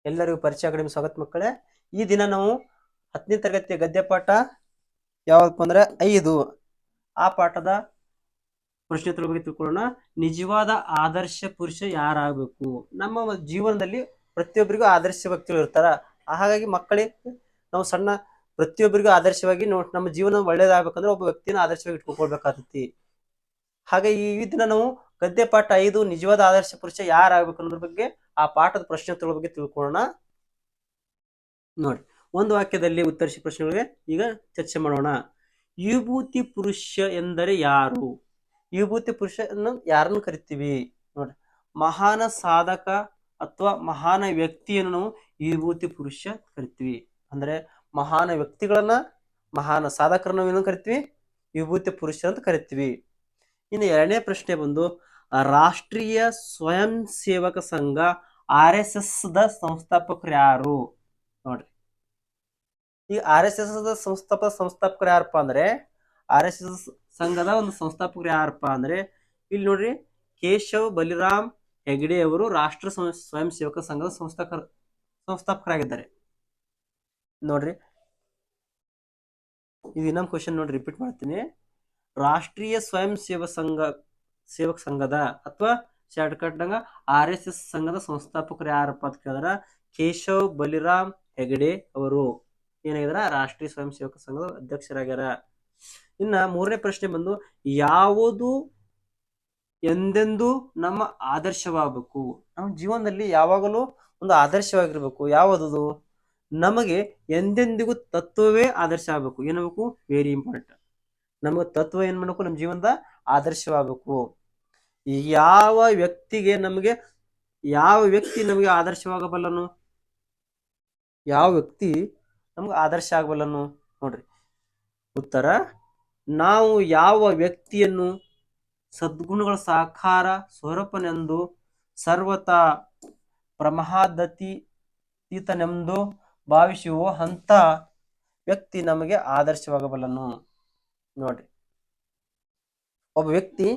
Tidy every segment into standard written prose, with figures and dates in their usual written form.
ಎಲ್ಲರಿಗೂ ಪರಿಚಯ ಅಕಾಡೆಮಿ ಸ್ವಾಗತ ಮಕ್ಕಳೇ. ಈ ದಿನ ನಾವು 10ನೇ ತರಗತಿಯ ಗದ್ಯ ಪಾಠ ಯಾವಪ್ಪ ಅಂದ್ರೆ 5 ಆ ಪಾಠದ ಪ್ರಶ್ನೆ ಬಗ್ಗೆ ತಿಳ್ಕೊಳ್ಳೋಣ. ನಿಜವಾದ ಆದರ್ಶ ಪುರುಷ ಯಾರಾಗಬೇಕು? ನಮ್ಮ ಜೀವನದಲ್ಲಿ ಪ್ರತಿಯೊಬ್ಬರಿಗೂ ಆದರ್ಶ ವ್ಯಕ್ತಿಗಳು ಇರ್ತಾರ. ಹಾಗಾಗಿ ಮಕ್ಕಳಿಗೆ ನಾವು ಸಣ್ಣ ಪ್ರತಿಯೊಬ್ಬರಿಗೂ ಆದರ್ಶವಾಗಿ ನಮ್ಮ ಜೀವನ ಒಳ್ಳೇದಾಗಬೇಕಂದ್ರೆ ಒಬ್ಬ ವ್ಯಕ್ತಿನ ಆದರ್ಶವಾಗಿ ಇಟ್ಕೊಳ್ಬೇಕಾಗ್ತೈತಿ. ಹಾಗೆ ಈ ದಿನ ನಾವು ಗದ್ಯ ಪಾಠ 5 ನಿಜವಾದ ಆದರ್ಶ ಪುರುಷ ಯಾರಾಗಬೇಕು ಅನ್ನೋದ್ರ ಬಗ್ಗೆ ಆ ಪಾಠದ ಪ್ರಶ್ನೆ ಬಗ್ಗೆ ತಿಳ್ಕೊಳ್ಳೋಣ. ನೋಡಿ, ಒಂದು ವಾಕ್ಯದಲ್ಲಿ ಉತ್ತರಿಸಿ ಪ್ರಶ್ನೆಗಳಿಗೆ ಈಗ ಚರ್ಚೆ ಮಾಡೋಣ. ವಿಭೂತಿ ಪುರುಷ ಎಂದರೆ ಯಾರು? ವಿಭೂತಿ ಪುರುಷನ್ನು ಯಾರನ್ನು ಕರಿತೀವಿ? ನೋಡಿ, ಮಹಾನ ಸಾಧಕ ಅಥವಾ ಮಹಾನ ವ್ಯಕ್ತಿಯನ್ನು ನಾವು ವಿಭೂತಿ ಪುರುಷ ಕರಿತೀವಿ. ಅಂದ್ರೆ ಮಹಾನ ವ್ಯಕ್ತಿಗಳನ್ನ, ಮಹಾನ ಸಾಧಕರನ್ನು ಏನು ಕರಿತೀವಿ? ವಿಭೂತಿ ಪುರುಷ ಅಂತ ಕರಿತೀವಿ. ಇನ್ನು ಎರಡನೇ ಪ್ರಶ್ನೆ ಬಂದು, ರಾಷ್ಟ್ರೀಯ ಸ್ವಯಂ ಸೇವಕ ಸಂಘ RSS ದ ಸಂಸ್ಥಾಪಕರು ಯಾರು? ನೋಡ್ರಿ, ಈ RSS ದ ಸಂಸ್ಥಾಪಕರು ಯಾರಪ್ಪ ಅಂದ್ರೆ, RSS ಸಂಘದ ಒಂದು ಸಂಸ್ಥಾಪಕರು ಯಾರಪ್ಪ ಅಂದ್ರೆ ಇಲ್ಲಿ ನೋಡ್ರಿ, ಕೇಶವ್ ಬಲಿರಾಮ್ ಹೆಗಡೆ ಅವರು ರಾಷ್ಟ್ರ ಸ್ವಯಂ ಸೇವಕ ಸಂಘದ ಸಂಸ್ಥಾಪಕರಾಗಿದ್ದಾರೆ. ನೋಡ್ರಿ, ಇದು ಇನ್ನೊಂದು ಕ್ವಶನ್ ನೋಡಿ, ರಿಪೀಟ್ ಮಾಡ್ತೀನಿ. ರಾಷ್ಟ್ರೀಯ ಸ್ವಯಂ ಸೇವಕ ಸಂಘದ ಅಥವಾ ಶಾರ್ಟ್ಕಟ್ RSS ಸಂಘದ ಸಂಸ್ಥಾಪಕರು ಯಾರಪ್ಪ ಅಂತ ಕೇಳಿದ್ರ ಕೇಶವ್ ಬಲಿರಾಮ್ ಹೆಗಡೆ ಅವರು ಏನಾಗಿದಾರ? ರಾಷ್ಟ್ರೀಯ ಸ್ವಯಂ ಸೇವಕ ಸಂಘದ ಅಧ್ಯಕ್ಷರಾಗ್ಯಾರ. ಇನ್ನ ಮೂರನೇ ಪ್ರಶ್ನೆ ಬಂದು, ಯಾವುದು ಎಂದೆಂದು ನಮ್ಮ ಆದರ್ಶವಾಗಬೇಕು? ನಮ್ಮ ಜೀವನದಲ್ಲಿ ಯಾವಾಗಲೂ ಒಂದು ಆದರ್ಶವಾಗಿರ್ಬೇಕು. ಯಾವುದು? ನಮಗೆ ಎಂದೆಂದಿಗೂ ತತ್ವವೇ ಆದರ್ಶ ಆಗ್ಬೇಕು. ಏನಾಗಬೇಕು? Very important. ನಮಗೆ ತತ್ವ ಏನ್ ಮಾಡಬೇಕು? ನಮ್ಮ ಜೀವನದ ಆದರ್ಶವಾಗಬೇಕು. ಯಾವ ವ್ಯಕ್ತಿ ನಮಗೆ ಆದರ್ಶವಾಗಬಲ್ಲನು? ಯಾವ ವ್ಯಕ್ತಿ ನಮ್ಗೆ ಆದರ್ಶ ಆಗಬಲ್ಲನು? ನೋಡ್ರಿ, ಉತ್ತರ, ನಾವು ಯಾವ ವ್ಯಕ್ತಿಯನ್ನು ಸದ್ಗುಣಗಳ ಸಾಕಾರ ಸ್ವರೂಪನೆಂದು ಸರ್ವತಾ ಪ್ರಮಾದತೀತನೆಂದು ಭಾವಿಸುವ ಅಂತ ವ್ಯಕ್ತಿ ನಮಗೆ ಆದರ್ಶವಾಗಬಲ್ಲನು. ನೋಡ್ರಿ, ಒಬ್ಬ ವ್ಯಕ್ತಿ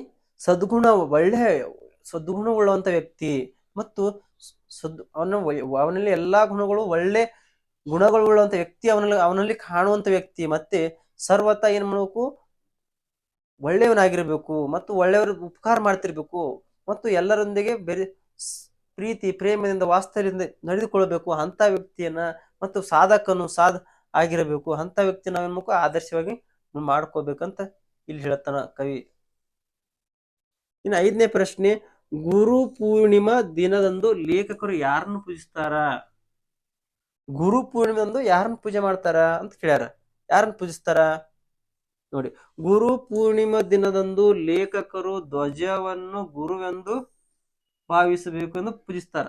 ಸದ್ಗುಣವುಳ್ಳುವಂತ ವ್ಯಕ್ತಿ ಮತ್ತು ಅವನಲ್ಲಿ ಎಲ್ಲಾ ಗುಣಗಳು ಒಳ್ಳೆ ಗುಣಗಳುಳ್ಳುವಂತ ವ್ಯಕ್ತಿ, ಅವನಲ್ಲಿ ಕಾಣುವಂತ ವ್ಯಕ್ತಿ, ಮತ್ತೆ ಸರ್ವತಾ ಏನ್ ಮಾಡ್ಬೇಕು? ಒಳ್ಳೆಯವನಾಗಿರ್ಬೇಕು ಮತ್ತು ಒಳ್ಳೆಯವ್ರಿಗೆ ಉಪಕಾರ ಮಾಡ್ತಿರ್ಬೇಕು ಮತ್ತು ಎಲ್ಲರೊಂದಿಗೆ ಪ್ರೀತಿ ಪ್ರೇಮದಿಂದ ವಾಸ್ತವ್ಯದಿಂದ ನಡೆದುಕೊಳ್ಬೇಕು ಅಂತ ವ್ಯಕ್ತಿಯನ್ನ, ಮತ್ತು ಸಾಧಕನು ಆಗಿರಬೇಕು ಅಂತ ವ್ಯಕ್ತಿ ನಾವೇನ್ಬೇಕು? ಆದರ್ಶವಾಗಿ ಮಾಡ್ಕೋಬೇಕಂತ ಇಲ್ಲಿ ಹೇಳ್ತಾನ ಕವಿ. ಇನ್ನು ಐದನೇ ಪ್ರಶ್ನೆ, ಗುರು ಪೂರ್ಣಿಮಾ ದಿನದಂದು ಲೇಖಕರು ಯಾರನ್ನು ಪೂಜಿಸ್ತಾರ? ಗುರು ಪೂರ್ಣಿಮೆಂದು ಯಾರನ್ನು ಪೂಜೆ ಮಾಡ್ತಾರ ಅಂತ ಕೇಳ್ಯಾರ. ಯಾರನ್ನು ಪೂಜಿಸ್ತಾರ? ನೋಡಿ, ಗುರು ಪೂರ್ಣಿಮಾ ದಿನದಂದು ಲೇಖಕರು ಧ್ವಜವನ್ನು ಗುರುವೆಂದು ಭಾವಿಸಬೇಕು ಎಂದು ಪೂಜಿಸ್ತಾರ.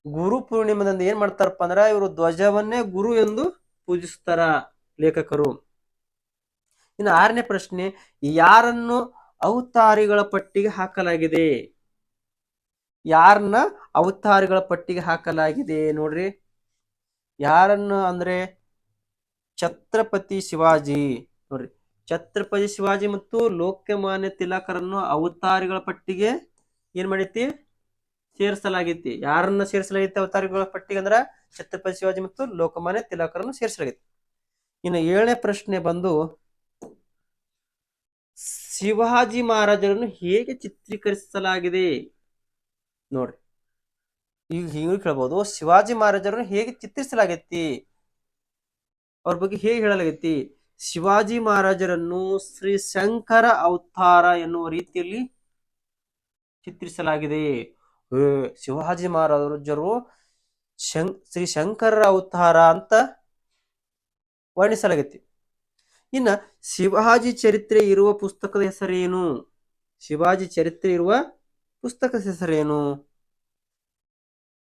ಗುರು ಪೂರ್ಣಿಮಾದಂದು ಏನ್ ಮಾಡ್ತಾರಪ್ಪ ಅಂದ್ರ ಇವರು ಧ್ವಜವನ್ನೇ ಗುರು ಎಂದು ಪೂಜಿಸ್ತಾರ ಲೇಖಕರು. ಇನ್ನು ಆರನೇ ಪ್ರಶ್ನೆ, ಯಾರನ್ನು ಅವತಾರಿಗಳ ಪಟ್ಟಿಗೆ ಹಾಕಲಾಗಿದೆ? ಯಾರನ್ನ ಅವತಾರಿಗಳ ಪಟ್ಟಿಗೆ ಹಾಕಲಾಗಿದೆ? ನೋಡ್ರಿ, ಯಾರನ್ನ ಅಂದ್ರೆ ಛತ್ರಪತಿ ಶಿವಾಜಿ. ನೋಡ್ರಿ, ಛತ್ರಪತಿ ಶಿವಾಜಿ ಮತ್ತು ಲೋಕಮಾನ್ಯ ತಿಲಕರನ್ನು ಅವತಾರಿಗಳ ಪಟ್ಟಿಗೆ ಏನ್ ಮಾಡೈತಿ? ಸೇರಿಸಲಾಗೈತಿ. ಯಾರನ್ನ ಸೇರಿಸಲಾಗೈತಿ ಅವತಾರಿಗಳ ಪಟ್ಟಿಗೆ? ಅಂದ್ರ ಛತ್ರಪತಿ ಶಿವಾಜಿ ಮತ್ತು ಲೋಕಮಾನ್ಯ ತಿಲಕರನ್ನು ಸೇರಿಸಲಾಗೈತಿ. ಇನ್ನು ಏಳನೇ ಪ್ರಶ್ನೆ ಬಂದು, ಶಿವಾಜಿ ಮಹಾರಾಜರನ್ನು ಹೇಗೆ ಚಿತ್ರೀಕರಿಸಲಾಗಿದೆ? ನೋಡ್ರಿ, ಈಗ ಹೀಗೆ ಕೇಳ್ಬೋದು, ಶಿವಾಜಿ ಮಹಾರಾಜರನ್ನು ಹೇಗೆ ಚಿತ್ರಿಸಲಾಗೈತಿ, ಅವ್ರ ಬಗ್ಗೆ ಹೇಗೆ ಹೇಳಲಾಗೈತಿ? ಶಿವಾಜಿ ಮಹಾರಾಜರನ್ನು ಶ್ರೀ ಶಂಕರ ಅವತಾರ ಎನ್ನುವ ರೀತಿಯಲ್ಲಿ ಚಿತ್ರಿಸಲಾಗಿದೆ. ಶಿವಾಜಿ ಮಹಾರಾಜರು ಶ್ರೀ ಶಂಕರ ಅವತಾರ ಅಂತ ವರ್ಣಿಸಲಾಗೈತಿ. ಇನ್ನ ಶಿವಾಜಿ ಚರಿತ್ರೆ ಇರುವ ಪುಸ್ತಕದ ಹೆಸರೇನು? ಶಿವಾಜಿ ಚರಿತ್ರೆ ಇರುವ ಪುಸ್ತಕದ ಹೆಸರೇನು?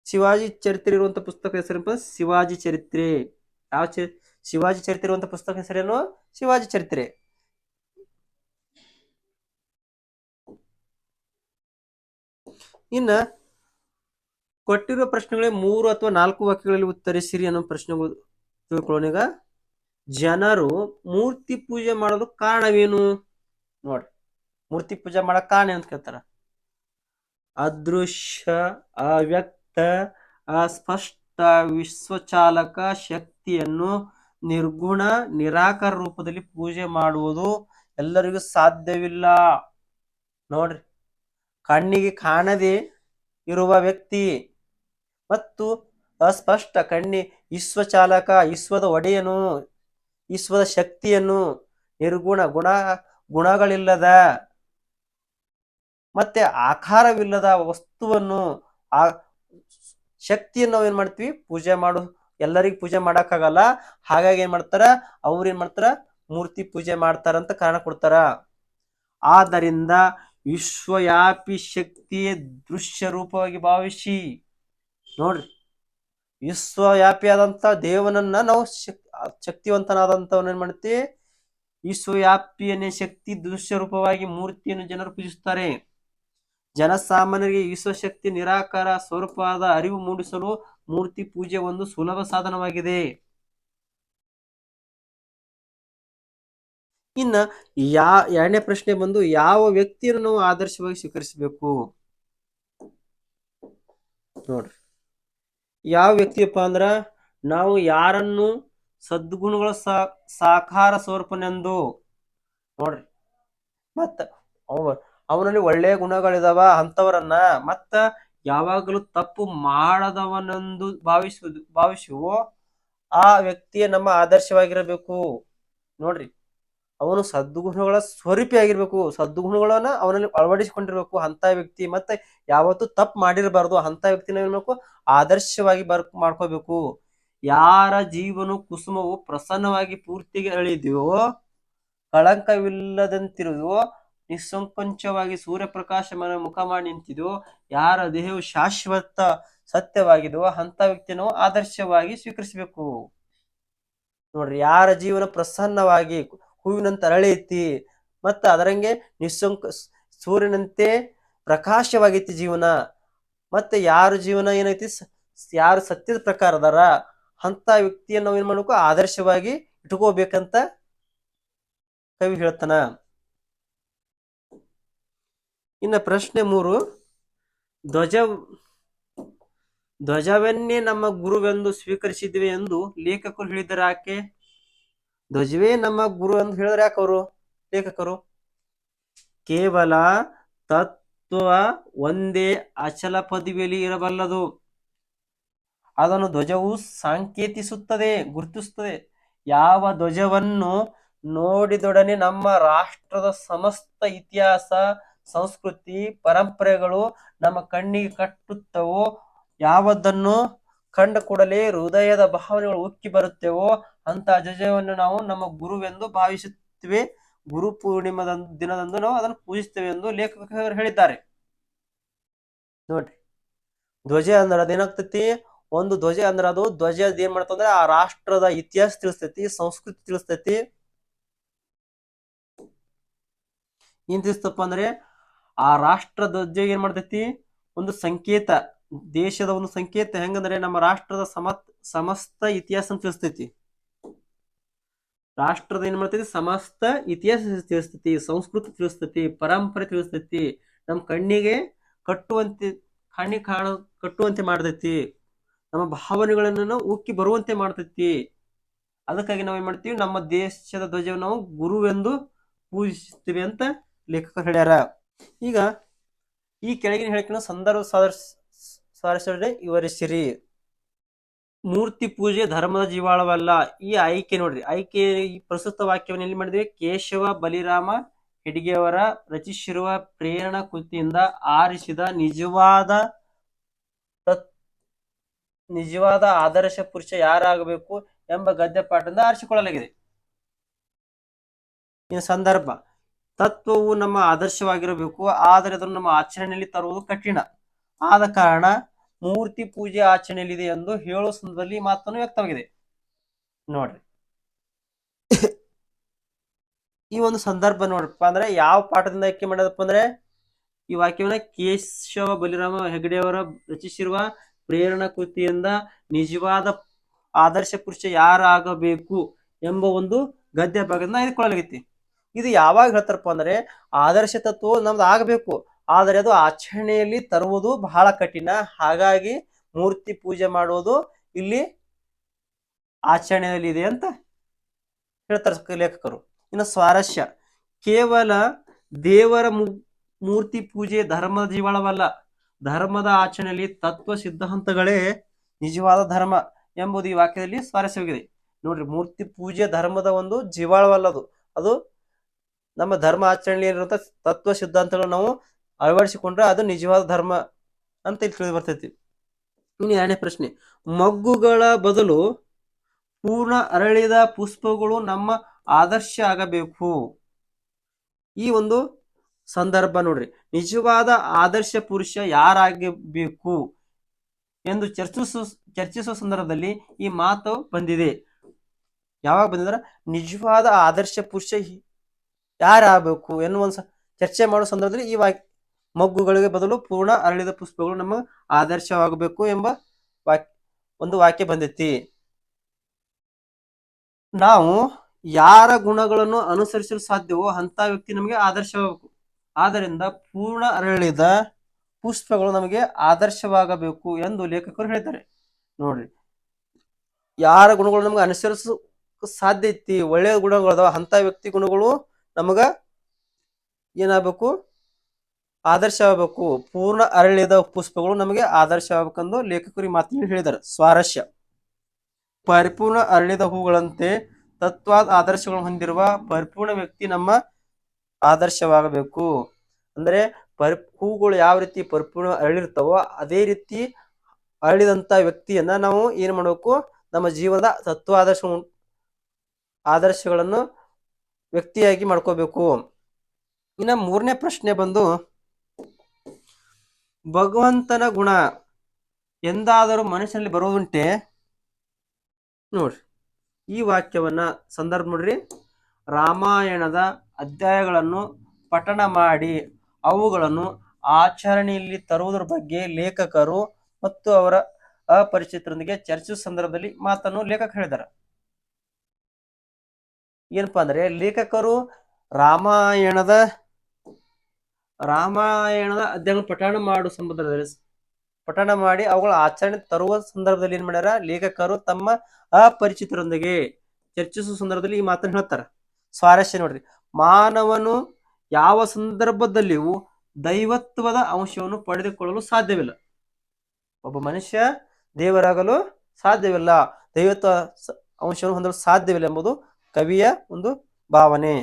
ಶಿವಾಜಿ ಚರಿತ್ರೆ ಇರುವಂತ ಪುಸ್ತಕ ಹೆಸರೇನಪ್ಪ? ಶಿವಾಜಿ ಚರಿತ್ರೆ. ಯಾವ ಶಿವಾಜಿ ಚರಿತ್ರೆ ಇರುವಂತ ಪುಸ್ತಕ ಹೆಸರೇನು? ಶಿವಾಜಿ ಚರಿತ್ರೆ. ಇನ್ನ ಕೊಟ್ಟಿರುವ ಪ್ರಶ್ನೆಗಳೇ 3 ಅಥವಾ 4 ವಾಕ್ಯಗಳಲ್ಲಿ ಉತ್ತರಿಸಿರಿ ಅನ್ನೋ ಪ್ರಶ್ನೆಗಳು ತಿಳ್ಕೊಳ್ಳೋಣ. ಈಗ ಜನರು ಮೂರ್ತಿ ಪೂಜೆ ಮಾಡೋದು ಕಾರಣವೇನು? ನೋಡ್ರಿ, ಮೂರ್ತಿ ಪೂಜೆ ಮಾಡಕ್ ಕಾರಣ ಅಂತ ಕೇಳ್ತಾರ. ಅದೃಶ್ಯ, ಅವ್ಯಕ್ತ, ಅಸ್ಪಷ್ಟ ವಿಶ್ವಚಾಲಕ ಶಕ್ತಿಯನ್ನು ನಿರ್ಗುಣ ನಿರಾಕಾರ ರೂಪದಲ್ಲಿ ಪೂಜೆ ಮಾಡುವುದು ಎಲ್ಲರಿಗೂ ಸಾಧ್ಯವಿಲ್ಲ. ನೋಡ್ರಿ, ಕಣ್ಣಿಗೆ ಕಾಣದೆ ಇರುವ ವ್ಯಕ್ತಿ ಮತ್ತು ಅಸ್ಪಷ್ಟ ವಿಶ್ವಚಾಲಕ, ವಿಶ್ವದ ಒಡೆಯನು, ವಿಶ್ವದ ಶಕ್ತಿಯನ್ನು, ನಿರ್ಗುಣ ಗುಣಗಳಿಲ್ಲದ ಮತ್ತೆ ಆಕಾರವಿಲ್ಲದ ವಸ್ತುವನ್ನು, ಆ ಶಕ್ತಿಯನ್ನು ನಾವು ಏನ್ ಮಾಡ್ತೀವಿ, ಪೂಜೆ ಎಲ್ಲರಿಗೂ ಪೂಜೆ ಮಾಡಕ್ಕಾಗಲ್ಲ. ಹಾಗಾಗಿ ಏನ್ ಮಾಡ್ತಾರ, ಅವ್ರು ಏನ್ ಮಾಡ್ತಾರ, ಮೂರ್ತಿ ಪೂಜೆ ಮಾಡ್ತಾರಂತ ಕಾರಣ ಕೊಡ್ತಾರ. ಆದ್ದರಿಂದ ವಿಶ್ವವ್ಯಾಪಿ ಶಕ್ತಿಯ ದೃಶ್ಯ ರೂಪವಾಗಿ ಭಾವಿಸಿ, ನೋಡ್ರಿ, ವಿಶ್ವವ್ಯಾಪಿ ಆದಂತ ದೇವನನ್ನ ನಾವು ಶಕ್ತಿವಂತನಾದಂತವನ್ನ ಏನ್ ಮಾಡ್ತೀವಿ, ವಿಶ್ವವ್ಯಾಪಿಯನ್ನೇ ಶಕ್ತಿ ದೃಶ್ಯ ರೂಪವಾಗಿ ಮೂರ್ತಿಯನ್ನು ಜನರು ಪೂಜಿಸುತ್ತಾರೆ. ಜನಸಾಮಾನ್ಯರಿಗೆ ವಿಶ್ವಶಕ್ತಿ ನಿರಾಕಾರ ಸ್ವರೂಪವಾದ ಅರಿವು ಮೂಡಿಸಲು ಮೂರ್ತಿ ಪೂಜೆ ಒಂದು ಸುಲಭ ಸಾಧನವಾಗಿದೆ. ಇನ್ನ ಎರಡನೇ ಪ್ರಶ್ನೆ ಬಂದು, ಯಾವ ವ್ಯಕ್ತಿಯನ್ನು ನಾವು ಆದರ್ಶವಾಗಿ ಸ್ವೀಕರಿಸಬೇಕು? ನೋಡ್ರಿ, ಯಾವ ವ್ಯಕ್ತಿಯಪ್ಪ ಅಂದ್ರ, ನಾವು ಯಾರನ್ನು ಸದ್ಗುಣಗಳ ಸಾಕಾರ ಸ್ವರೂಪನೆಂದು, ನೋಡ್ರಿ, ಮತ್ತ ಅವನಲ್ಲಿ ಒಳ್ಳೆಯ ಗುಣಗಳಿದಾವ ಅಂತವರನ್ನ, ಮತ್ತ ಯಾವಾಗಲೂ ತಪ್ಪು ಮಾಡದವನೆಂದು ಭಾವಿಸುವ ಆ ವ್ಯಕ್ತಿಯ ನಮ್ಮ ಆದರ್ಶವಾಗಿರಬೇಕು. ನೋಡ್ರಿ, ಅವನು ಸದ್ಗುಣಗಳ ಸ್ವರೂಪಿ ಆಗಿರ್ಬೇಕು, ಸದ್ಗುಣಗಳನ್ನ ಅವನಲ್ಲಿ ಅಳವಡಿಸಿಕೊಂಡಿರ್ಬೇಕು ಅಂತ ವ್ಯಕ್ತಿ. ಮತ್ತೆ ಯಾವತ್ತೂ ತಪ್ಪು ಮಾಡಿರಬಾರ್ದು ಅಂತ ವ್ಯಕ್ತಿನ ಏನ್ಬೇಕು, ಆದರ್ಶವಾಗಿ ಮಾಡ್ಕೋಬೇಕು. ಯಾರ ಜೀವನ ಕುಸುಮವು ಪ್ರಸನ್ನವಾಗಿ ಪೂರ್ತಿಗೆ ಅಳಿದೆಯೋ, ಕಳಂಕವಿಲ್ಲದಂತಿರುವುದೋ, ನಿಸ್ಸಂಕೋಚವಾಗಿ ಸೂರ್ಯಪ್ರಕಾಶ ಮುಖ ಮಾಡಿ ನಿಂತಿದೆಯೋ, ಯಾರ ದೇಹವು ಶಾಶ್ವತ ಸತ್ಯವಾಗಿದೆಯೋ ಅಂತ ವ್ಯಕ್ತಿಯನ್ನು ಆದರ್ಶವಾಗಿ ಸ್ವೀಕರಿಸಬೇಕು. ನೋಡ್ರಿ, ಯಾರ ಜೀವನ ಪ್ರಸನ್ನವಾಗಿ ಹೂವಿನಂತೆ ಅರಳೈತಿ, ಮತ್ತ ಅದರಂಗೆ ಸೂರ್ಯನಂತೆ ಪ್ರಕಾಶವಾಗೈತಿ ಜೀವನ, ಮತ್ತೆ ಯಾರ ಜೀವನ ಏನೈತಿ, ಯಾರು ಸತ್ಯದ ಪ್ರಕಾರ ಅದಾರ ಅಂತ ವ್ಯಕ್ತಿಯನ್ನು ನಾವು ಏನ್ ಮಾಡ್ಬೇಕು, ಆದರ್ಶವಾಗಿ ಇಟ್ಕೋಬೇಕಂತ ಕವಿ ಹೇಳ್ತಾನ. ಇನ್ನ ಪ್ರಶ್ನೆ 3, ಧ್ವಜವನ್ನೇ ನಮ್ಮ ಗುರುವೆಂದು ಸ್ವೀಕರಿಸಿದ್ವಿ ಎಂದು ಲೇಖಕರು ಹೇಳಿದರೆ ಯಾಕೆ? ಧ್ವಜವೇ ನಮ್ಮ ಗುರು ಎಂದು ಹೇಳಿದ್ರೆ ಯಾಕೆ ಅವರು ಲೇಖಕರು? ಕೇವಲ ತತ್ವ ಒಂದೇ ಅಚಲ ಪದವಿಯಲ್ಲಿ ಇರಬಲ್ಲದು. ಅದನ್ನು ಧ್ವಜವು ಸಂಕೇತಿಸುತ್ತದೆ, ಗುರುತಿಸುತ್ತದೆ. ಯಾವ ಧ್ವಜವನ್ನು ನೋಡಿದೊಡನೆ ನಮ್ಮ ರಾಷ್ಟ್ರದ ಸಮಸ್ತ ಇತಿಹಾಸ, ಸಂಸ್ಕೃತಿ, ಪರಂಪರೆಗಳು ನಮ್ಮ ಕಣ್ಣಿಗೆ ಕಟ್ಟುತ್ತವೋ, ಯಾವುದನ್ನು ಕಂಡ ಕೂಡಲೇ ಹೃದಯದ ಭಾವನೆಗಳು ಉಕ್ಕಿ ಬರುತ್ತೇವೋ ಅಂತ ಧ್ವಜವನ್ನು ನಾವು ನಮ್ಮ ಗುರುವೆಂದು ಭಾವಿಸುತ್ತೇವೆ. ಗುರು ಪೂರ್ಣಿಮಾ ದಿನದಂದು ನಾವು ಅದನ್ನು ಪೂಜಿಸ್ತೇವೆ ಎಂದು ಲೇಖಕರು ಹೇಳಿದ್ದಾರೆ. ನೋಡ್ರಿ, ಧ್ವಜ ಅಂದ್ರೆ ಅದೇನಾಗ್ತೈತಿ, ಒಂದು ಧ್ವಜ ಅಂದ್ರೆ ಅದು ಧ್ವಜ ಏನ್ ಮಾಡ್ತಂದ್ರೆ ಆ ರಾಷ್ಟ್ರದ ಇತಿಹಾಸ ತಿಳಿಸ್ತೈತಿ, ಸಂಸ್ಕೃತಿ ತಿಳಿಸ್ತೈತಿ. ಏನ್ ತಿಳಿಸ್ತಪ್ಪ ಅಂದ್ರೆ ಆ ರಾಷ್ಟ್ರ ಧ್ವಜ ಏನ್ ಮಾಡ್ತೈತಿ, ಒಂದು ಸಂಕೇತ, ದೇಶದ ಒಂದು ಸಂಕೇತ. ಹೆಂಗಂದ್ರೆ ನಮ್ಮ ರಾಷ್ಟ್ರದ ಸಮಸ್ತ ಇತಿಹಾಸ ತಿಳಿಸ್ತೈತಿ. ರಾಷ್ಟ್ರದ ಏನ್ ಮಾಡ್ತೈತಿ, ಸಮಸ್ತ ಇತಿಹಾಸ ತಿಳಿಸ್ತೈತಿ, ಸಂಸ್ಕೃತಿ ತಿಳಿಸ್ತೈತಿ, ಪರಂಪರೆ ತಿಳಿಸ್ತೈತಿ, ನಮ್ಮ ಕಣ್ಣಿಗೆ ಕಟ್ಟುವಂತೆ ಮಾಡ್ತೈತಿ, ನಮ್ಮ ಭಾವನೆಗಳನ್ನು ಉಕ್ಕಿ ಬರುವಂತೆ ಮಾಡ್ತೈತಿ. ಅದಕ್ಕಾಗಿ ನಾವ್ ಏನ್ ಮಾಡ್ತೀವಿ, ನಮ್ಮ ದೇಶದ ಧ್ವಜವನ್ನು ನಾವು ಗುರುವೆಂದು ಪೂಜಿಸ್ತೀವಿ ಅಂತ ಲೇಖಕರು ಹೇಳ್ಯಾರ. ಈಗ ಈ ಕೆಳಗಿನ ಹೇಳಿಕೆಯನ್ನು ಸಂದರ್ಭ ಸಾರಿಸದೆ ವಿವರಿಸಿರಿ. ಮೂರ್ತಿ ಪೂಜೆ ಧರ್ಮದ ಜೀವಾಳವಲ್ಲ. ಈ ಆಯ್ಕೆ ನೋಡ್ರಿ, ಆಯ್ಕೆ ಈ ಪ್ರಸ್ತುತ ವಾಕ್ಯವನ್ನು ಎಲ್ಲಿ ಮಾಡಿದ್ವಿ, ಕೇಶವ ಬಲಿರಾಮ ಹೆಡ್ಗೆಯವರ ರಚಿಸಿರುವ ಪ್ರೇರಣಾ ಕೃತಿಯಿಂದ ಆರಿಸಿದ ನಿಜವಾದ ಆದರ್ಶ ಪುರುಷ ಯಾರಾಗಬೇಕು ಎಂಬ ಗದ್ಯ ಪಾಠದಿಂದ ಆರಿಸಿಕೊಳ್ಳಲಾಗಿದೆ. ಇನ್ನು ಸಂದರ್ಭ, ತತ್ವವು ನಮ್ಮ ಆದರ್ಶವಾಗಿರಬೇಕು, ಆದರೆ ಅದನ್ನು ನಮ್ಮ ಆಚರಣೆಯಲ್ಲಿ ತರುವುದು ಕಠಿಣ. ಆದ ಕಾರಣ ಮೂರ್ತಿ ಪೂಜೆ ಆಚರಣೆಯಲ್ಲಿದೆ ಎಂದು ಹೇಳುವ ಸಂದರ್ಭದಲ್ಲಿ ಮಾತನ್ನು ವ್ಯಕ್ತವಾಗಿದೆ. ನೋಡ್ರಿ, ಈ ಒಂದು ಸಂದರ್ಭ ನೋಡ್ರಪ್ಪ ಅಂದ್ರೆ ಯಾವ ಪಾಠದಿಂದ ಆಯ್ಕೆ ಮಾಡೋದಪ್ಪ ಅಂದ್ರೆ, ಈ ವಾಕ್ಯವನ್ನ ಕೇಶವ ಬಲಿರಾಮ ಹೆಗಡೆಯವರ ರಚಿಸಿರುವ ಪ್ರೇರಣಾ ಕೃತಿಯಿಂದ ನಿಜವಾದ ಆದರ್ಶ ಪುರುಷ ಯಾರಾಗಬೇಕು ಎಂಬ ಒಂದು ಗದ್ಯ ಭಾಗದಿಂದ ಆಯ್ದುಕೊಳ್ಳಲಾಗೈತಿ. ಇದು ಯಾವಾಗ ಹೇಳ್ತಾರಪ್ಪ ಅಂದ್ರೆ, ಆದರ್ಶ ತತ್ವ ನಮ್ದು ಆಗಬೇಕು, ಆದರೆ ಅದು ಆಚರಣೆಯಲ್ಲಿ ತರುವುದು ಬಹಳ ಕಠಿಣ. ಹಾಗಾಗಿ ಮೂರ್ತಿ ಪೂಜೆ ಮಾಡೋದು ಇಲ್ಲಿ ಆಚರಣೆಯಲ್ಲಿ ಇದೆ ಅಂತ ಹೇಳ್ತಾರೆ ಲೇಖಕರು. ಇನ್ನು ಸ್ವಾರಸ್ಯ, ಕೇವಲ ದೇವರ ಮೂರ್ತಿ ಪೂಜೆ ಧರ್ಮದ ಜೀವಾಳವಲ್ಲ, ಧರ್ಮದ ಆಚರಣೆಯಲ್ಲಿ ತತ್ವ ಸಿದ್ಧಾಂತಗಳೇ ನಿಜವಾದ ಧರ್ಮ ಎಂಬುದು ಈ ವಾಕ್ಯದಲ್ಲಿ ಸ್ವಾರಸ್ಯವಾಗಿದೆ. ನೋಡ್ರಿ, ಮೂರ್ತಿ ಪೂಜೆ ಧರ್ಮದ ಒಂದು ಜೀವಾಳವಲ್ಲದು, ಅದು ನಮ್ಮ ಧರ್ಮ ಆಚರಣೆಯಲ್ಲಿರುವಂತ ತತ್ವ ಸಿದ್ಧಾಂತಗಳು ನಾವು ಅಳವಡಿಸಿಕೊಂಡ್ರೆ ಅದು ನಿಜವಾದ ಧರ್ಮ ಅಂತ ಇಲ್ಲಿ ತಿಳಿದು ಬರ್ತೈತಿ. ಇನ್ನು ಎರಡನೇ ಪ್ರಶ್ನೆ, ಮಗ್ಗುಗಳ ಬದಲು ಪೂರ್ಣ ಅರಳಿದ ಪುಷ್ಪಗಳು ನಮ್ಮ ಆದರ್ಶ ಆಗಬೇಕು. ಈ ಒಂದು ಸಂದರ್ಭ ನೋಡ್ರಿ, ನಿಜವಾದ ಆದರ್ಶ ಪುರುಷ ಯಾರಾಗಬೇಕು ಎಂದು ಚರ್ಚಿಸುವ ಸಂದರ್ಭದಲ್ಲಿ ಈ ಮಾತು ಬಂದಿದೆ. ಯಾವಾಗ ಬಂದಿದ್ರ, ನಿಜವಾದ ಆದರ್ಶ ಪುರುಷ ಯಾರಾಗಬೇಕು ಎನ್ನುವ ಚರ್ಚೆ ಮಾಡುವ ಸಂದರ್ಭದಲ್ಲಿ ಈ ಮಗ್ಗುಗಳಿಗೆ ಬದಲು ಪೂರ್ಣ ಅರಳಿದ ಪುಷ್ಪಗಳು ನಮ್ಮ ಆದರ್ಶವಾಗಬೇಕು ಎಂಬ ಒಂದು ವಾಕ್ಯ ಬಂದೈತಿ. ನಾವು ಯಾರ ಗುಣಗಳನ್ನು ಅನುಸರಿಸಲು ಸಾಧ್ಯವೋ ಅಂತ ವ್ಯಕ್ತಿ ನಮಗೆ ಆದರ್ಶವಾಗಬೇಕು. ಆದ್ದರಿಂದ ಪೂರ್ಣ ಅರಳಿದ ಪುಷ್ಪಗಳು ನಮಗೆ ಆದರ್ಶವಾಗಬೇಕು ಎಂದು ಲೇಖಕರು ಹೇಳ್ತಾರೆ. ನೋಡ್ರಿ, ಯಾರ ಗುಣಗಳು ನಮ್ಗೆ ಅನುಸರಿಸ ಸಾಧ್ಯ ಐತಿ, ಒಳ್ಳೆಯ ಗುಣಗಳು ಅದಾವ, ಅಂತ ವ್ಯಕ್ತಿ ಗುಣಗಳು ನಮಗ ಏನಾಗಬೇಕು, ಆದರ್ಶ ಆಗಬೇಕು. ಪೂರ್ಣ ಅರಳಿದ ಪುಷ್ಪಗಳು ನಮಗೆ ಆದರ್ಶ ಆಗಬೇಕೆಂದು ಲೇಖಕರು ಈ ಮಾತಿನಲ್ಲಿ ಹೇಳಿದ್ದಾರೆ. ಸ್ವಾರಸ್ಯ, ಪರಿಪೂರ್ಣ ಅರಳಿದ ಹೂಗಳಂತೆ ತತ್ವಾದ ಆದರ್ಶಗಳನ್ನು ಹೊಂದಿರುವ ಪರಿಪೂರ್ಣ ವ್ಯಕ್ತಿ ನಮ್ಮ ಆದರ್ಶವಾಗಬೇಕು. ಅಂದ್ರೆ ಹೂಗಳು ಯಾವ ರೀತಿ ಪರಿಪೂರ್ಣ ಅರಳಿರ್ತಾವೋ ಅದೇ ರೀತಿ ಅರಳಿದಂತ ವ್ಯಕ್ತಿಯನ್ನ ನಾವು ಏನ್ ಮಾಡಬೇಕು, ನಮ್ಮ ಜೀವನದ ತತ್ವ ಆದರ್ಶಗಳನ್ನು ವ್ಯಕ್ತಿಯಾಗಿ ಮಾಡ್ಕೋಬೇಕು. ಇನ್ನ ಮೂರನೇ ಪ್ರಶ್ನೆ ಬಂದು, ಭಗವಂತನ ಗುಣ ಎಂದಾದರೂ ಮನುಷ್ಯನಲ್ಲಿ ಬರುವುದುಂಟೆ? ನೋಡ್ರಿ, ಈ ವಾಕ್ಯವನ್ನ ಸಂದರ್ಭ ನೋಡ್ರಿ, ರಾಮಾಯಣದ ಅಧ್ಯಾಯಗಳನ್ನು ಪಠಣ ಮಾಡಿ ಅವುಗಳನ್ನು ಆಚರಣೆಯಲ್ಲಿ ತರುವುದರ ಬಗ್ಗೆ ಲೇಖಕರು ಮತ್ತು ಅವರ ಅಪರಿಚಿತರೊಂದಿಗೆ ಚರ್ಚಿಸುವ ಸಂದರ್ಭದಲ್ಲಿ ಮಾತನ್ನು ಲೇಖಕ ಹೇಳಿದ್ದಾರೆ. ಏನಪ್ಪಾ ಅಂದ್ರೆ, ಲೇಖಕರು ರಾಮಾಯಣದ ಅಧ್ಯಾಯಗಳನ್ನು ಪಠಣ ಮಾಡಿ ಅವುಗಳ ಆಚರಣೆ ತರುವ ಸಂದರ್ಭದಲ್ಲಿ ಏನ್ ಮಾಡ್ಯಾರ, ಲೇಖಕರು ತಮ್ಮ ಅಪರಿಚಿತರೊಂದಿಗೆ ಚರ್ಚಿಸುವ ಸಂದರ್ಭದಲ್ಲಿ ಈ ಮಾತನ್ನು ಹೇಳ್ತಾರ. ಸ್ವಾರಸ್ಯ ನೋಡ್ರಿ, ಮಾನವನು ಯಾವ ಸಂದರ್ಭದಲ್ಲಿಯೂ ದೈವತ್ವದ ಅಂಶವನ್ನು ಪಡೆದುಕೊಳ್ಳಲು ಸಾಧ್ಯವಿಲ್ಲ. ಒಬ್ಬ ಮನುಷ್ಯ ದೇವರಾಗಲು ಸಾಧ್ಯವಿಲ್ಲ, ದೈವತ್ವ ಅಂಶವನ್ನು ಹೊಂದಲು ಸಾಧ್ಯವಿಲ್ಲ ಎಂಬುದು ಕವಿಯ ಒಂದು ಭಾವನೆ.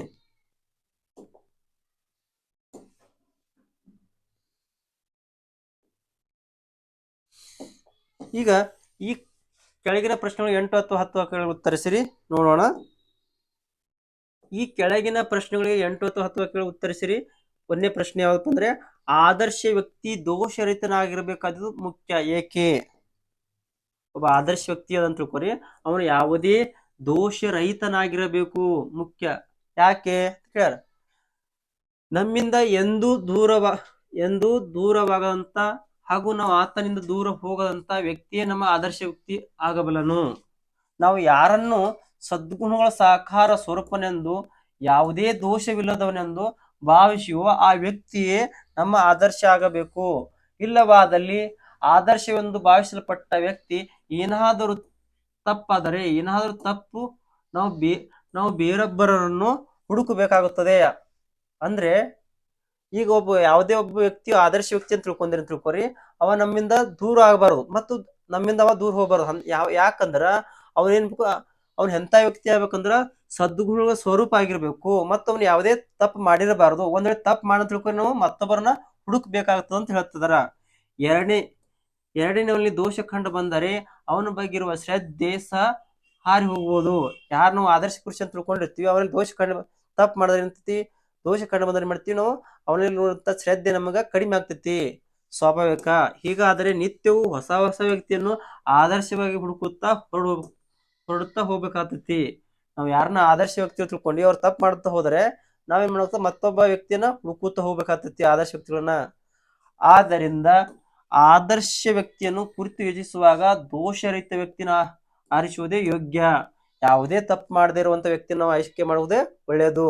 ಈಗ ಈ ಕೆಳಗಿನ ಪ್ರಶ್ನೆಗಳು 8, 10, 10 ವಾಕ್ಯಗಳಿಗೆ ಉತ್ತರಿಸಿರಿ ನೋಡೋಣ. ಈ ಕೆಳಗಿನ ಪ್ರಶ್ನೆಗಳಿಗೆ 8, 10, 10 ವಾಕ್ಯಗಳಿಗೆ ಉತ್ತರಿಸಿರಿ. ಒಂದನೇ ಪ್ರಶ್ನೆ ಯಾವಪ್ಪ ಅಂದ್ರೆ, ಆದರ್ಶ ವ್ಯಕ್ತಿ ದೋಷರಹಿತನಾಗಿರ್ಬೇಕಾದ್ದು ಮುಖ್ಯ, ಏಕೆ? ಒಬ್ಬ ಆದರ್ಶ ವ್ಯಕ್ತಿ ಅದಂತ ತಿಳ್ಕೊರಿ, ಅವನು ಯಾವುದೇ ದೋಷರಹಿತನಾಗಿರಬೇಕು, ಮುಖ್ಯ. ಯಾಕೆ ಕೇಳ, ನಮ್ಮಿಂದ ಎಂದೂ ದೂರವಾಗದಂತ ಹಾಗೂ ನಾವು ಆತನಿಂದ ದೂರ ಹೋಗದಂತ ವ್ಯಕ್ತಿಯೇ ನಮ್ಮ ಆದರ್ಶ ವ್ಯಕ್ತಿ ಆಗಬಲ್ಲನು. ನಾವು ಯಾರನ್ನು ಸದ್ಗುಣಗಳ ಸಾಕಾರ ಸ್ವರೂಪನೆಂದು ಯಾವುದೇ ದೋಷವಿಲ್ಲದವನೆಂದು ಭಾವಿಸುವ ಆ ವ್ಯಕ್ತಿಯೇ ನಮ್ಮ ಆದರ್ಶ ಆಗಬೇಕು. ಇಲ್ಲವಾದಲ್ಲಿ ಆದರ್ಶವೆಂದು ಭಾವಿಸಲ್ಪಟ್ಟ ವ್ಯಕ್ತಿ ಏನಾದರೂ ತಪ್ಪಾದರೆ, ಏನಾದರೂ ತಪ್ಪು ನಾವು ಬೇರೊಬ್ಬರನ್ನು ಹುಡುಕಬೇಕಾಗುತ್ತದೆ. ಅಂದ್ರೆ ಈಗ ಯಾವುದೇ ಒಬ್ಬ ವ್ಯಕ್ತಿ ಆದರ್ಶ ವ್ಯಕ್ತಿ ಅಂತ ತಿಳ್ಕೊರಿ, ಅವ ನಮ್ಮಿಂದ ದೂರ ಆಗಬಾರದು ಮತ್ತು ನಮ್ಮಿಂದ ಅವ ದೂರ ಹೋಗಬಾರದು. ಯಾಕಂದ್ರ ಅವ್ನ ಎಂತ ವ್ಯಕ್ತಿ ಆಗ್ಬೇಕಂದ್ರ ಸದ್ಗುಣಗಳ ಸ್ವರೂಪ ಆಗಿರ್ಬೇಕು ಮತ್ತು ಅವ್ನು ಯಾವುದೇ ತಪ್ಪು ಮಾಡಿರಬಾರದು. ಒಂದ್ ವೇಳೆ ತಪ್ಪು ಮಾಡ ತಿಳ್ಕೊಂಡು ನಾವು ಮತ್ತೊಬ್ಬರನ್ನ ಹುಡುಕ್ಬೇಕಾಗ್ತದ ಅಂತ ಹೇಳ್ತಿದಾರ. ಎರಡನೇವಲ್ಲಿ ದೋಷ ಕಂಡು ಬಂದರೆ ಅವನ ಬಗ್ಗೆ ಇರುವ ಶ್ರದ್ಧೆ ಹಾರಿ ಹೋಗ್ಬೋದು. ಯಾರು ನಾವು ಆದರ್ಶ ಪುರುಷ ಅಂತ ತಿಳ್ಕೊಂಡಿರ್ತೀವಿ, ಅವರಲ್ಲಿ ತಪ್ಪು ಮಾಡೋದ್ರಿಂದ ದೋಷ ಕಂಡು ಬಂದ್ರೆ ಮಾಡ್ತೀವಿ ನಾವು, ಅವನಲ್ಲಿ ಶ್ರದ್ಧೆ ನಮಗ ಕಡಿಮೆ ಆಗ್ತೈತಿ, ಸ್ವಾಭಾವಿಕ. ಹೀಗಾದರೆ ನಿತ್ಯವೂ ಹೊಸ ವ್ಯಕ್ತಿಯನ್ನು ಆದರ್ಶವಾಗಿ ಹೊರಡುತ್ತಾ ಹೋಗ್ಬೇಕಾಗ್ತೈತಿ. ನಾವು ಯಾರನ್ನ ಆದರ್ಶ ವ್ಯಕ್ತಿ ತಿಳ್ಕೊಂಡು ಅವ್ರು ತಪ್ಪು ಮಾಡ್ತಾ ಹೋದ್ರೆ ನಾವೇನ್ ಮಾಡ್ತಾ ಮತ್ತೊಬ್ಬ ವ್ಯಕ್ತಿಯನ್ನ ಹುಡುಕುತ್ತಾ ಹೋಗ್ಬೇಕಾಗ್ತೈತಿ, ಆದರ್ಶ ವ್ಯಕ್ತಿಗಳನ್ನ. ಆದ್ದರಿಂದ ಆದರ್ಶ ವ್ಯಕ್ತಿಯನ್ನು ಕುರಿತು ಯೋಚಿಸುವಾಗ ದೋಷರಹಿತ ವ್ಯಕ್ತಿನ ಆರಿಸುವುದೇ ಯೋಗ್ಯ. ಯಾವುದೇ ತಪ್ಪು ಮಾಡದೇ ಇರುವಂತ ವ್ಯಕ್ತಿನ ನಾವು ಆಯ್ಕೆ ಮಾಡುವುದೇ ಒಳ್ಳೆಯದು.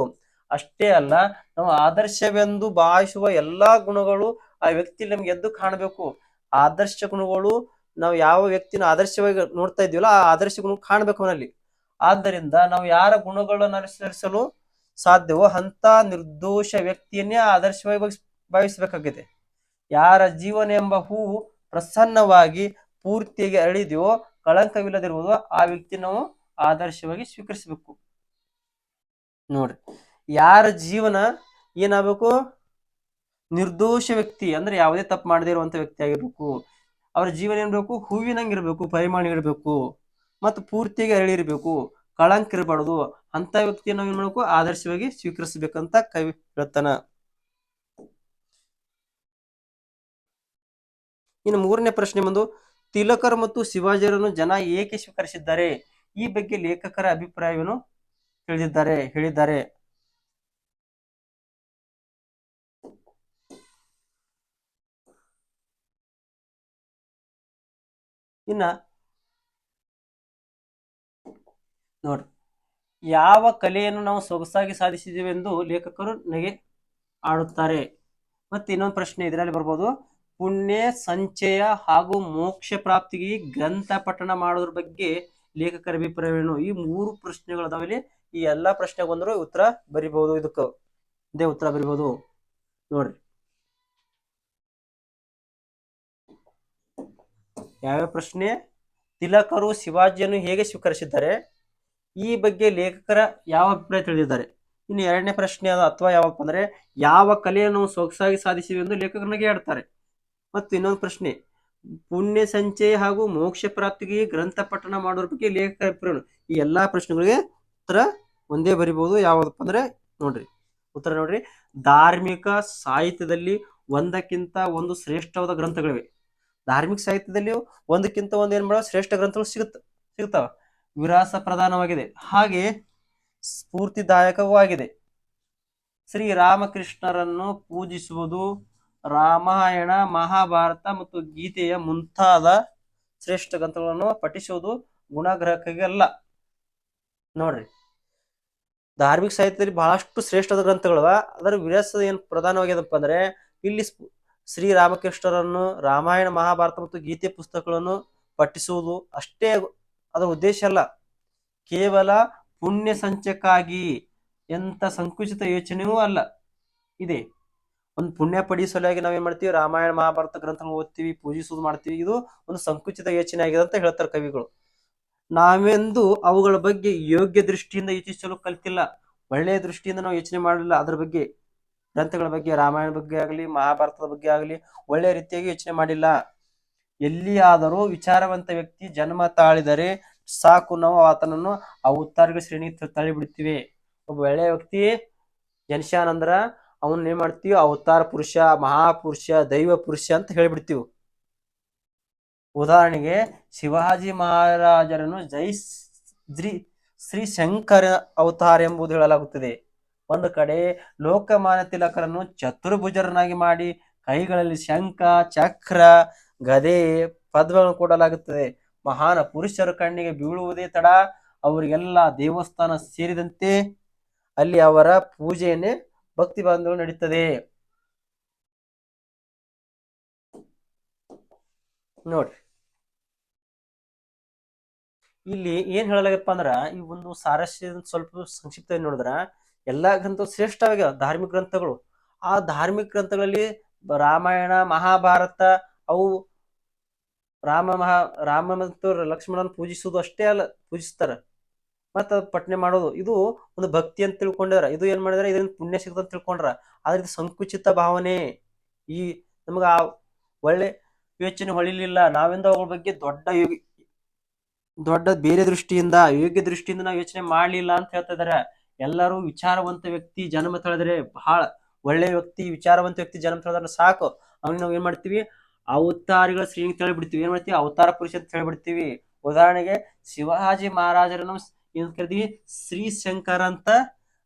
ಅಷ್ಟೇ ಅಲ್ಲ, ನಾವು ಆದರ್ಶವೆಂದು ಭಾವಿಸುವ ಎಲ್ಲಾ ಗುಣಗಳು ಆ ವ್ಯಕ್ತಿ ನಮ್ಗೆ ಎದ್ದು ಕಾಣಬೇಕು. ಆದರ್ಶ ಗುಣಗಳು ನಾವು ಯಾವ ವ್ಯಕ್ತಿನ ಆದರ್ಶವಾಗಿ ನೋಡ್ತಾ ಇದೀವಲ್ಲ ಆ ಆದರ್ಶ ಗುಣ ಕಾಣ್ಬೇಕು ಅವನಲ್ಲಿ. ಆದ್ದರಿಂದ ನಾವು ಯಾರ ಗುಣಗಳನ್ನು ಅನುಸರಿಸಲು ಸಾಧ್ಯವೋ ಅಂತ ನಿರ್ದೋಷ ವ್ಯಕ್ತಿಯನ್ನೇ ಆದರ್ಶವಾಗಿ ಭಾವಿಸಬೇಕಾಗಿದೆ. ಯಾರ ಜೀವನ ಎಂಬ ಹೂವು ಪ್ರಸನ್ನವಾಗಿ ಪೂರ್ತಿಯಾಗಿ ಅರಳಿದೆಯೋ ಕಳಂಕವಿಲ್ಲದಿರುವುದು ಆ ವ್ಯಕ್ತಿ ನಾವು ಆದರ್ಶವಾಗಿ ಸ್ವೀಕರಿಸಬೇಕು. ನೋಡ್ರಿ, ಯಾರ ಜೀವನ ಏನಾಗಬೇಕು, ನಿರ್ದೋಷ ವ್ಯಕ್ತಿ ಅಂದ್ರೆ ಯಾವುದೇ ತಪ್ಪು ಮಾಡದೇ ಇರುವಂತ ವ್ಯಕ್ತಿ ಆಗಿರ್ಬೇಕು. ಅವ್ರ ಜೀವನ ಏನ್ಬೇಕು, ಹೂವಿನಂಗಿರ್ಬೇಕು, ಪರಿಮಾಣ ಇರಬೇಕು ಮತ್ತು ಪೂರ್ತಿಯಾಗಿ ಅರಳಿರ್ಬೇಕು, ಕಳಂಕ ಇರಬಾರ್ದು. ಅಂತ ವ್ಯಕ್ತಿಯನ್ನು ನಾವು ಏನ್ ಮಾಡ್ಬೇಕು, ಆದರ್ಶವಾಗಿ ಸ್ವೀಕರಿಸಬೇಕಂತ ಕವಿ ಹೇಳ್ತಾನ. ಇನ್ನು ಮೂರನೇ ಪ್ರಶ್ನೆ ಬಂದು, ತಿಲಕರು ಮತ್ತು ಶಿವಾಜಿಯವರನ್ನು ಜನ ಏಕೆ ಸ್ವೀಕರಿಸಿದ್ದಾರೆ? ಈ ಬಗ್ಗೆ ಲೇಖಕರ ಅಭಿಪ್ರಾಯವನ್ನು ಹೇಳಿದ್ದಾರೆ. ಇನ್ನ ನೋಡ್ರಿ, ಯಾವ ಕಲೆಯನ್ನು ನಾವು ಸೊಗಸಾಗಿ ಸಾಧಿಸಿದ್ದೇವೆ ಎಂದು ಲೇಖಕರು ನಗೆ ಆಡುತ್ತಾರೆ. ಮತ್ತೆ ಇನ್ನೊಂದು ಪ್ರಶ್ನೆ ಇದರಲ್ಲಿ ಬರ್ಬೋದು, ಪುಣ್ಯ ಸಂಚಯ ಹಾಗೂ ಮೋಕ್ಷ ಪ್ರಾಪ್ತಿಗೆ ಗ್ರಂಥ ಪಠಣ ಮಾಡೋದ್ರ ಬಗ್ಗೆ ಲೇಖಕರ ಅಭಿಪ್ರಾಯವೇನು? ಈ ಮೂರು ಪ್ರಶ್ನೆಗಳು ಅದಾವಲ್ಲಿ. ಈ ಎಲ್ಲಾ ಪ್ರಶ್ನೆ ಬಂದ್ರು ಉತ್ತರ ಬರಿಬಹುದು, ಇದಕ್ಕೆ ಇದೇ ಉತ್ತರ ಬರಿಬಹುದು. ನೋಡ್ರಿ, ಯಾವ್ಯಾವ ಪ್ರಶ್ನೆ? ತಿಲಕರು ಶಿವಾಜಿಯನ್ನು ಹೇಗೆ ಸ್ವೀಕರಿಸಿದ್ದಾರೆ, ಈ ಬಗ್ಗೆ ಲೇಖಕರ ಯಾವ ಅಭಿಪ್ರಾಯ ತಿಳಿದಿದ್ದಾರೆ. ಇನ್ನು ಎರಡನೇ ಪ್ರಶ್ನೆ ಅಥವಾ ಯಾವಪ್ಪ ಅಂದ್ರೆ, ಯಾವ ಕಲೆಯನ್ನು ಸೊಗಸಾಗಿ ಸಾಧಿಸಿವೆ ಎಂದು ಲೇಖಕನಿಗೆ ಹೇಳ್ತಾರೆ. ಮತ್ತು ಇನ್ನೊಂದು ಪ್ರಶ್ನೆ, ಪುಣ್ಯ ಸಂಚಯ ಹಾಗೂ ಮೋಕ್ಷ ಪ್ರಾಪ್ತಿಗೆ ಗ್ರಂಥ ಪಠಣ ಮಾಡೋದ್ರ ಬಗ್ಗೆ ಲೇಖಕರ ಅಭಿಪ್ರಾಯ. ಈ ಎಲ್ಲಾ ಪ್ರಶ್ನೆಗಳಿಗೆ ಉತ್ತರ ಒಂದೇ ಬರಿಬಹುದು. ಯಾವ್ದಪ್ಪ ಅಂದ್ರೆ ನೋಡ್ರಿ, ಉತ್ತರ ನೋಡ್ರಿ, ಧಾರ್ಮಿಕ ಸಾಹಿತ್ಯದಲ್ಲಿ ಒಂದಕ್ಕಿಂತ ಒಂದು ಶ್ರೇಷ್ಠವಾದ ಗ್ರಂಥಗಳಿವೆ. ಧಾರ್ಮಿಕ ಸಾಹಿತ್ಯದಲ್ಲಿ ಒಂದಕ್ಕಿಂತ ಒಂದು ಏನ್ ಮಾಡೋ ಶ್ರೇಷ್ಠ ಗ್ರಂಥಗಳು ಸಿಗುತ್ತಾವ. ವಿರಾಸ ಪ್ರಧಾನವಾಗಿದೆ, ಹಾಗೆ ಸ್ಫೂರ್ತಿದಾಯಕವೂ ಆಗಿದೆ. ಶ್ರೀರಾಮಕೃಷ್ಣರನ್ನು ಪೂಜಿಸುವುದು, ರಾಮಾಯಣ, ಮಹಾಭಾರತ ಮತ್ತು ಗೀತೆಯ ಮುಂತಾದ ಶ್ರೇಷ್ಠ ಗ್ರಂಥಗಳನ್ನು ಪಠಿಸುವುದು ಗುಣಗ್ರಹಕ್ಕಾಗಲ್ಲ. ನೋಡ್ರಿ, ಧಾರ್ಮಿಕ ಸಾಹಿತ್ಯದಲ್ಲಿ ಬಹಳಷ್ಟು ಶ್ರೇಷ್ಠದ ಗ್ರಂಥಗಳವ. ಅದರ ವಿರಾಸ ಏನ್ ಪ್ರಧಾನವಾಗ್ಯದಪ್ಪ ಅಂದ್ರೆ, ಇಲ್ಲಿ ಶ್ರೀರಾಮಕೃಷ್ಣರನ್ನು, ರಾಮಾಯಣ, ಮಹಾಭಾರತ ಮತ್ತು ಗೀತೆ ಪುಸ್ತಕಗಳನ್ನು ಪಠಿಸುವುದು ಅಷ್ಟೇ ಅದರ ಉದ್ದೇಶ ಅಲ್ಲ. ಕೇವಲ ಪುಣ್ಯ ಸಂಚಯಕ್ಕಾಗಿ ಎಂತ ಸಂಕುಚಿತ ಯೋಚನೆಯೂ ಅಲ್ಲ. ಇದೆ ಒಂದು ಪುಣ್ಯ ಪಡಿಸಲಾಗಿ ನಾವೇನ್ ಮಾಡ್ತೀವಿ, ರಾಮಾಯಣ ಮಹಾಭಾರತ ಗ್ರಂಥ ಓದ್ತೀವಿ, ಪೂಜಿಸುವುದು ಮಾಡ್ತೀವಿ. ಇದು ಒಂದು ಸಂಕುಚಿತ ಯೋಚನೆ ಆಗಿದೆ ಅಂತ ಹೇಳ್ತಾರೆ ಕವಿಗಳು. ನಾವೆಂದು ಅವುಗಳ ಬಗ್ಗೆ ಯೋಗ್ಯ ದೃಷ್ಟಿಯಿಂದ ಯೋಚಿಸಲು ಕಲ್ತಿಲ್ಲ, ಒಳ್ಳೆಯ ದೃಷ್ಟಿಯಿಂದ ನಾವು ಯೋಚನೆ ಮಾಡಲಿಲ್ಲ. ಅದ್ರ ಬಗ್ಗೆ, ಗ್ರಂಥಗಳ ಬಗ್ಗೆ, ರಾಮಾಯಣ ಬಗ್ಗೆ ಆಗಲಿ, ಮಹಾಭಾರತದ ಬಗ್ಗೆ ಆಗಲಿ ಒಳ್ಳೆಯ ರೀತಿಯಾಗಿ ಯೋಚನೆ ಮಾಡಿಲ್ಲ. ಎಲ್ಲಿಯಾದರೂ ವಿಚಾರವಂತ ವ್ಯಕ್ತಿ ಜನ್ಮ ತಾಳಿದರೆ ಸಾಕು, ನಾವು ಆತನನ್ನು ಅವತಾರಿಗಳ ಶ್ರೇಣಿ ತಳ್ಳಿಬಿಡ್ತೀವಿ. ಒಬ್ಬ ಒಳ್ಳೆಯ ವ್ಯಕ್ತಿ ಜನಿಸ್ಯಾನಂದ್ರ ಅವನ್ನ ಏನ್ ಮಾಡ್ತೀವಿ, ಅವತಾರ ಪುರುಷ, ಮಹಾಪುರುಷ, ದೈವ ಪುರುಷ ಅಂತ ಹೇಳಿಬಿಡ್ತೀವಿ. ಉದಾಹರಣೆಗೆ ಶಿವಾಜಿ ಮಹಾರಾಜರನ್ನು ಶ್ರೀ ಶಂಕರ ಅವತಾರ ಎಂಬುದು ಹೇಳಲಾಗುತ್ತದೆ. ಒಂದು ಕಡೆ ಲೋಕಮಾನ್ಯ ತಿಲಕರನ್ನು ಚತುರ್ಭುಜರನ್ನಾಗಿ ಮಾಡಿ ಕೈಗಳಲ್ಲಿ ಶಂಖ, ಚಕ್ರ, ಗದೆ, ಪದ್ಮಗಳನ್ನು ಕೊಡಲಾಗುತ್ತದೆ. ಮಹಾನ್ ಪುರುಷರ ಕಣ್ಣಿಗೆ ಬೀಳುವುದೇ ತಡ ಅವರಿಗೆಲ್ಲ ದೇವಸ್ಥಾನ ಸೇರಿದಂತೆ ಅಲ್ಲಿ ಅವರ ಪೂಜೆಯನ್ನೇ ಭಕ್ತಿ ಬಾಂಧವ್ಯ ನಡೀತದೆ. ನೋಡ್ರಿ, ಇಲ್ಲಿ ಏನ್ ಹೇಳಲಾಗಪ್ಪ ಅಂದ್ರ, ಈ ಒಂದು ಸಾರಸ್ಯ ಸ್ವಲ್ಪ ಸಂಕ್ಷಿಪ್ತ ನೋಡಿದ್ರ ಎಲ್ಲಾ ಗ್ರಂಥಗಳು ಶ್ರೇಷ್ಠವಾಗ್ಯಾವ, ಧಾರ್ಮಿಕ ಗ್ರಂಥಗಳು. ಆ ಧಾರ್ಮಿಕ ಗ್ರಂಥಗಳಲ್ಲಿ ರಾಮಾಯಣ, ಮಹಾಭಾರತ ಅವು ರಾಮ ಮತ್ತು ಲಕ್ಷ್ಮಣನ ಪೂಜಿಸುವುದು ಅಷ್ಟೇ ಅಲ್ಲ, ಪೂಜಿಸ್ತಾರ ಮತ್ತ ಪಠನೆ ಮಾಡೋದು. ಇದು ಒಂದು ಭಕ್ತಿ ಅಂತ ತಿಳ್ಕೊಂಡ್ಯಾರ. ಇದು ಏನ್ ಮಾಡಿದಾರೆ, ಇದರಿಂದ ಪುಣ್ಯ ಸಿಗ್ತದ ಅಂತ ತಿಳ್ಕೊಂಡ್ರ. ಆದ್ರೆ ಇದು ಸಂಕುಚಿತ ಭಾವನೆ. ಈ ನಮಗ ಆ ಒಳ್ಳೆ ಯೋಚನೆ ಹೊಳಿಲಿಲ್ಲ. ನಾವಿಂದ ಅವುಗಳ ಬಗ್ಗೆ ದೊಡ್ಡ ಬೇರೆ ದೃಷ್ಟಿಯಿಂದ, ಯೋಗ್ಯ ದೃಷ್ಟಿಯಿಂದ ನಾವು ಯೋಚನೆ ಮಾಡ್ಲಿಲ್ಲ ಅಂತ ಹೇಳ್ತಾ ಇದಾರೆ. ಎಲ್ಲರೂ ವಿಚಾರವಂತ ವ್ಯಕ್ತಿ ಜನ್ಮ ತಳೆದ್ರೆ, ಬಹಳ ಒಳ್ಳೆ ವ್ಯಕ್ತಿ, ವಿಚಾರವಂತ ವ್ಯಕ್ತಿ ಜನ್ಮ ತಳೆದ್ರೆ ಸಾಕು, ಅವ್ನಿಗೆ ನಾವು ಏನ್ ಮಾಡ್ತೀವಿ, ಅವತಾರಿಗಳ ಶ್ರೇಣಿ ತಳಿಬಿಡ್ತೀವಿ. ಏನ್ ಮಾಡ್ತೀವಿ, ಅವತಾರ ಪುರುಷ ಅಂತ ಹೇಳಿಬಿಡ್ತೀವಿ. ಉದಾಹರಣೆಗೆ ಶಿವಾಜಿ ಮಹಾರಾಜರನ್ನು ಏನ್ ಕರಿತೀವಿ, ಶ್ರೀ ಶಂಕರ ಅಂತ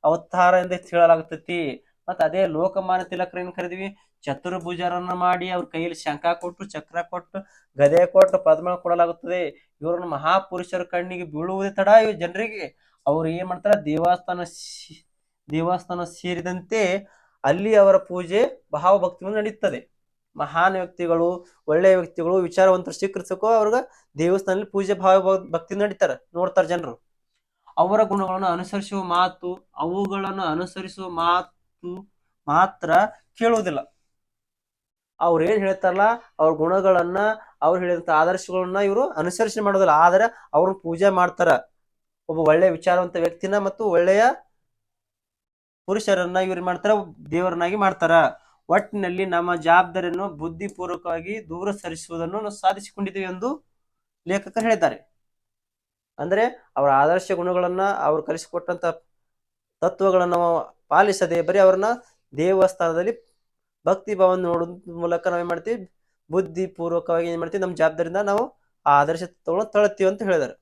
ಅವತಾರ ಎಂದು ಹೇಳಲಾಗುತ್ತೈತಿ. ಮತ್ತ ಅದೇ ಲೋಕಮಾನ್ಯ ತಿಲಕರ ಏನ್ ಕರಿತೀವಿ, ಚತುರ್ಭುಜರನ್ನ ಮಾಡಿ ಅವ್ರ ಕೈಯಲ್ಲಿ ಶಂಖ ಕೊಟ್ಟು, ಚಕ್ರ ಕೊಟ್ಟು, ಗದೆ ಕೊಟ್ಟು, ಪದ್ಮ ಕೊಡಲಾಗುತ್ತದೆ. ಇವ್ರನ್ನ ಮಹಾಪುರುಷರ ಕಣ್ಣಿಗೆ ಬೀಳುವುದೇ ತಡ ಇವ್ ಜನರಿಗೆ. ಅವ್ರು ಏನ್ ಮಾಡ್ತಾರ, ದೇವಸ್ಥಾನ ಸೇರಿದಂತೆ ಅಲ್ಲಿ ಅವರ ಪೂಜೆ ಭಾವಭಕ್ತಿಗಳು ನಡೀತದೆ. ಮಹಾನ್ ವ್ಯಕ್ತಿಗಳು, ಒಳ್ಳೆಯ ವ್ಯಕ್ತಿಗಳು, ವಿಚಾರವಂತರು ಸ್ವೀಕರಿಸಕ್ಕೂ ಅವ್ರಿಗೆ ದೇವಸ್ಥಾನದಲ್ಲಿ ಪೂಜೆ ಭಾವ ಭಕ್ತಿ ನಡೀತಾರ, ನೋಡ್ತಾರ ಜನರು. ಅವರ ಗುಣಗಳನ್ನು ಅನುಸರಿಸುವ ಮಾತು, ಅವುಗಳನ್ನು ಅನುಸರಿಸುವ ಮಾತು ಮಾತ್ರ ಕೇಳುವುದಿಲ್ಲ. ಅವ್ರು ಏನ್ ಹೇಳ್ತಾರಲ್ಲ ಅವ್ರ ಗುಣಗಳನ್ನ, ಅವ್ರು ಹೇಳಿದಂತ ಆದರ್ಶಗಳನ್ನ ಇವರು ಅನುಸರಿಸಿ ಮಾಡೋದಿಲ್ಲ, ಆದ್ರೆ ಅವ್ರನ್ನ ಪೂಜೆ ಮಾಡ್ತಾರ. ಒಬ್ಬ ಒಳ್ಳೆಯ ವಿಚಾರವಂತ ವ್ಯಕ್ತಿನ ಮತ್ತು ಒಳ್ಳೆಯ ಪುರುಷರನ್ನ ಇವ್ರು ಮಾಡ್ತಾರ, ದೇವರನ್ನಾಗಿ ಮಾಡ್ತಾರ. ಒಟ್ಟಿನಲ್ಲಿ ನಮ್ಮ ಜವಾಬ್ದಾರಿಯನ್ನು ಬುದ್ಧಿಪೂರ್ವಕವಾಗಿ ದೂರ ಸರಿಸುವುದನ್ನು ನಾವು ಸಾಧಿಸಿಕೊಂಡಿದ್ದೇವೆ ಎಂದು ಲೇಖಕರು ಹೇಳಿದ್ದಾರೆ. ಅಂದ್ರೆ ಅವರ ಆದರ್ಶ ಗುಣಗಳನ್ನ, ಅವ್ರು ಕಲಿಸಿಕೊಟ್ಟಂತ ತತ್ವಗಳನ್ನ ಪಾಲಿಸದೆ ಬರೀ ಅವ್ರನ್ನ ದೇವಸ್ಥಾನದಲ್ಲಿ ಭಕ್ತಿ ಭಾವ ನೋಡೋದ್ ಮೂಲಕ ನಾವೇನ್ ಮಾಡ್ತೀವಿ, ಬುದ್ಧಿಪೂರ್ವಕವಾಗಿ ಏನ್ ಮಾಡ್ತೀವಿ, ನಮ್ಮ ಜವಾಬ್ದಾರಿಯಿಂದ ನಾವು ಆ ಆದರ್ಶ ತಗೊಳ್ಳೋ ತಳತೀವಿ ಅಂತ ಹೇಳಿದಾರೆ.